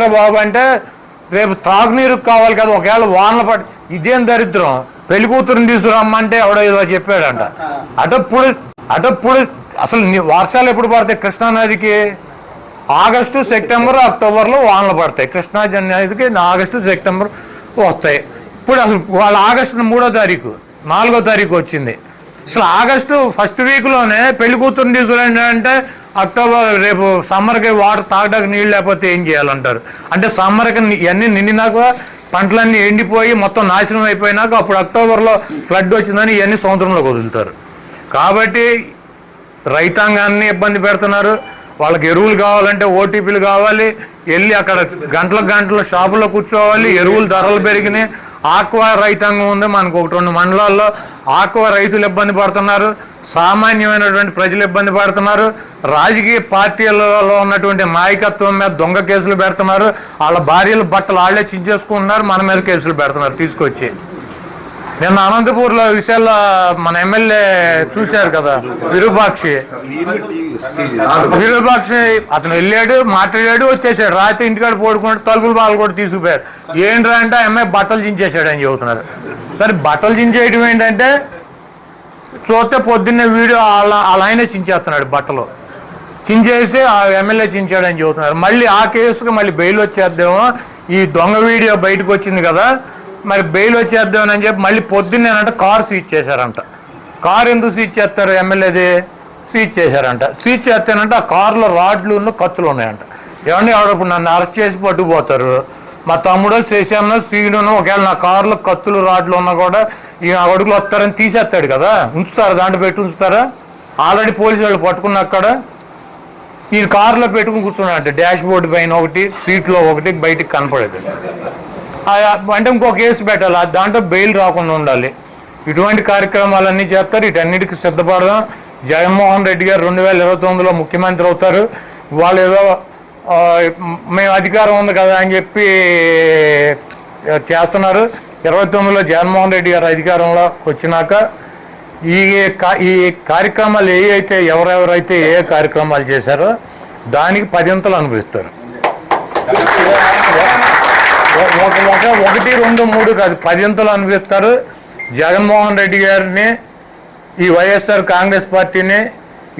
ఏంట్రా బాబు అంటే రేపు త్రాగునీరు కావాలి కదా, ఒకవేళ వానలు పడి ఇదేం దరిద్రం, పెళ్లి కూతురుని తీసుకురమ్మంటే ఎవడో ఏదో చెప్పాడంట. అటప్పుడు అసలు వర్షాలు ఎప్పుడు పడతాయి కృష్ణానదికి? ఆగస్టు సెప్టెంబర్ అక్టోబర్లో వానలు పడతాయి. కృష్ణా నదికి ఆగస్టు సెప్టెంబర్ వస్తాయి. ఇప్పుడు అసలు వాళ్ళ ఆగస్టు 3వ తారీఖు 4వ తారీఖు వచ్చింది. అసలు ఆగస్టు ఫస్ట్ వీక్లోనే పెళ్లి కూతురుని తీసుకురండి అంటే అక్టోబర్ రేపు సమ్మర్కి వాటర్ తాగడానికి నీళ్ళు లేకపోతే ఏం చేయాలంటారు. అంటే సమ్మర్కి ఇవన్నీ నిండినాక పంటలన్నీ ఎండిపోయి మొత్తం నాశనం అయిపోయినాక అప్పుడు అక్టోబర్లో ఫ్లడ్ వచ్చిందని ఇవన్నీ సముద్రంలోకి వదులుతారు. కాబట్టి రైతాంగాన్ని ఇబ్బంది పెడుతున్నారు. వాళ్ళకి ఎరువులు కావాలంటే ఓటీపీలు కావాలి, వెళ్ళి అక్కడ గంటల షాపులో కూర్చోవాలి. ఎరువులు ధరలు పెరిగినాయి. ఆక్వా రైతాంగం ఉంది మనకు 1-2 మండలాల్లో. ఆక్వా రైతులు ఇబ్బంది పడుతున్నారు, సామాన్యమైనటువంటి ప్రజలు ఇబ్బంది పడుతున్నారు. రాజకీయ పార్టీలలో ఉన్నటువంటి నాయకత్వం మీద దొంగ కేసులు పెడుతున్నారు. వాళ్ళ భార్యలు బట్టలు వాళ్ళే చించేసుకుంటున్నారు, మన మీద కేసులు పెడుతున్నారు తీసుకొచ్చి. నిన్న అనంతపూర్లో విషయాల్లో మన ఎమ్మెల్యే చూశారు కదా, విరూపాక్షి అతను వెళ్ళాడు, మాట్లాడాడు, వచ్చేసాడు. రాత్రి ఇంటికాడ పోడుకుంటే తలుపులు బాగా కూడా తీసుకుపోయారు. ఏంట్రా అంటే అమ్మాయి బట్టలు చించేశాడు అని చెబుతున్నారు. సరే బట్టలు చించేయడం ఏంటంటే చూస్తే పొద్దున్నే వీడియో అలా ఆయనే చించేస్తున్నాడు, బట్టలు చించేసి ఆ ఎమ్మెల్యే చించాడని చెబుతున్నారు. మళ్ళీ ఆ కేసుకు మళ్ళీ బెయిల్ వచ్చేద్దామో, ఈ దొంగ వీడియో బయటకు వచ్చింది కదా, మరి బెయిల్ వచ్చేద్దామని చెప్పి మళ్ళీ పొద్దున్నేనంట కారు సీజ్ చేశారంట. కారు ఎందుకు సీజ్ చేస్తారు? ఎమ్మెల్యేది సీజ్ చేశారంట. సీజ్ చేస్తేనంటే ఆ కారులో రాడ్లు కత్తులు ఉన్నాయంట. ఏమంటే ఎవడప్పుడు నన్ను అరెస్ట్ చేసి పట్టుకుపోతారు. మా తమ్ముడో శేషాన్నో శ్రీనునో ఒకవేళ నా కారులో కత్తులు రాడ్లు ఉన్నా కూడా ఈ అడుగులు వస్తారని తీసేస్తాడు కదా, ఉంచుతారా? దాంట్లో పెట్టి ఉంచుతారా? ఆల్రెడీ పోలీసు వాళ్ళు పట్టుకున్నాక ఈ కారులో పెట్టుకుని కూర్చున్నాడు. డాష్ బోర్డు పైన ఒకటి, సీట్లో ఒకటి, బయటికి కనపడేది. అంటే ఇంకో కేసు పెట్టాలి, దాంట్లో బెయిల్ రాకుండా ఉండాలి. ఇటువంటి కార్యక్రమాలన్నీ చేస్తారు. వీటన్నిటికీ సిద్ధపడదాం. జగన్మోహన్ రెడ్డి గారు 2029లో ముఖ్యమంత్రి అవుతారు. వాళ్ళు ఏదో మేము అధికారం ఉంది కదా అని చెప్పి చేస్తున్నారు. 29లో జగన్మోహన్ రెడ్డి గారు అధికారంలో వచ్చినాక ఈ కార్యక్రమాలు ఎవరెవరైతే ఏ కార్యక్రమాలు చేశారో దానికి 10 అనుభవిస్తారు. 1, 2, 3 కాదు, 10 అనుభవిస్తారు. జగన్మోహన్ రెడ్డి గారిని, ఈ వైఎస్ఆర్ కాంగ్రెస్ పార్టీని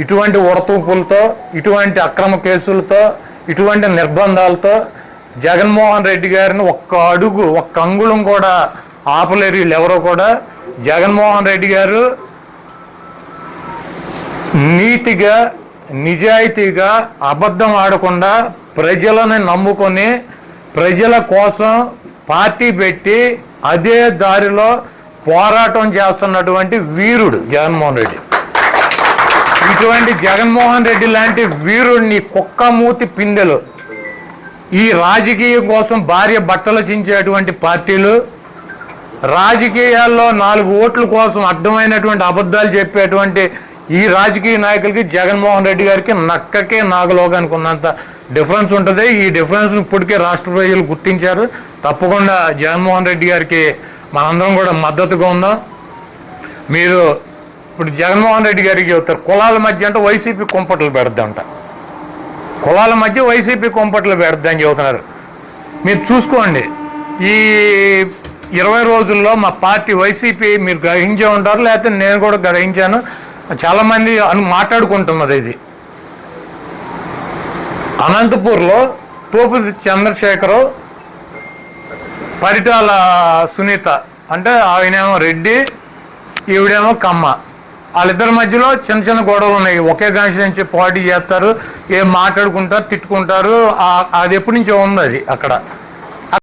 ఇటువంటి ఉడతూపులతో, ఇటువంటి అక్రమ కేసులతో, ఇటువంటి నిర్బంధాలతో జగన్మోహన్ రెడ్డి గారిని ఒక్క అంగుళం కూడా ఆపలేరు వీళ్ళు ఎవరో కూడా. జగన్మోహన్ రెడ్డి గారు నీతిగా, నిజాయితీగా, అబద్ధం ఆడకుండా ప్రజలను నమ్ముకొని ప్రజల కోసం పార్టీ పెట్టి అదే దారిలో పోరాటం చేస్తున్నటువంటి వీరుడు జగన్మోహన్ రెడ్డి. ఇటువంటి జగన్మోహన్ రెడ్డి లాంటి వీరుడిని కుక్కమూతి పిందెలు ఈ రాజకీయం కోసం భార్య బట్టలు చించేటువంటి పార్టీలు, రాజకీయాల్లో 4 ఓట్ల కోసం అర్థమైనటువంటి అబద్ధాలు చెప్పేటువంటి ఈ రాజకీయ నాయకులకి జగన్మోహన్ రెడ్డి గారికి నక్కకే నాగలోకానికి ఉన్నంత డిఫరెన్స్ ఉంటుంది. ఈ డిఫరెన్స్ ఇప్పటికే రాష్ట్ర ప్రజలు గుర్తించారు. తప్పకుండా జగన్మోహన్ రెడ్డి గారికి మనందరం కూడా మద్దతుగా ఉందాం. మీరు ఇప్పుడు జగన్మోహన్ రెడ్డి గారికి చెప్తారు కులాల మధ్య అంటే వైసీపీ కుంపట్లు పెడద్దంట, కులాల మధ్య వైసీపీ కుంపట్లు పెడద్దని చెబుతున్నారు. మీరు చూసుకోండి, ఈ 20 రోజుల్లో మా పార్టీ వైసీపీ మీరు గ్రహించే ఉంటారు, లేకపోతే నేను కూడా గ్రహించాను, చాలామంది మాట్లాడుకుంటున్నది. ఇది అనంతపూర్లో తోపు చంద్రశేఖరు, పరిటాల సునీత, అంటే ఆయనేమో రెడ్డి, ఈవిడేమో కమ్మ, వాళ్ళిద్దరి మధ్యలో చిన్న గొడవలు ఉన్నాయి. ఒకే కాన్స్టిట్యుయెన్సీ పోటీ చేస్తారు, ఏం మాట్లాడుకుంటారు, తిట్టుకుంటారు. అది ఎప్పటి నుంచో ఉంది అది అక్కడ.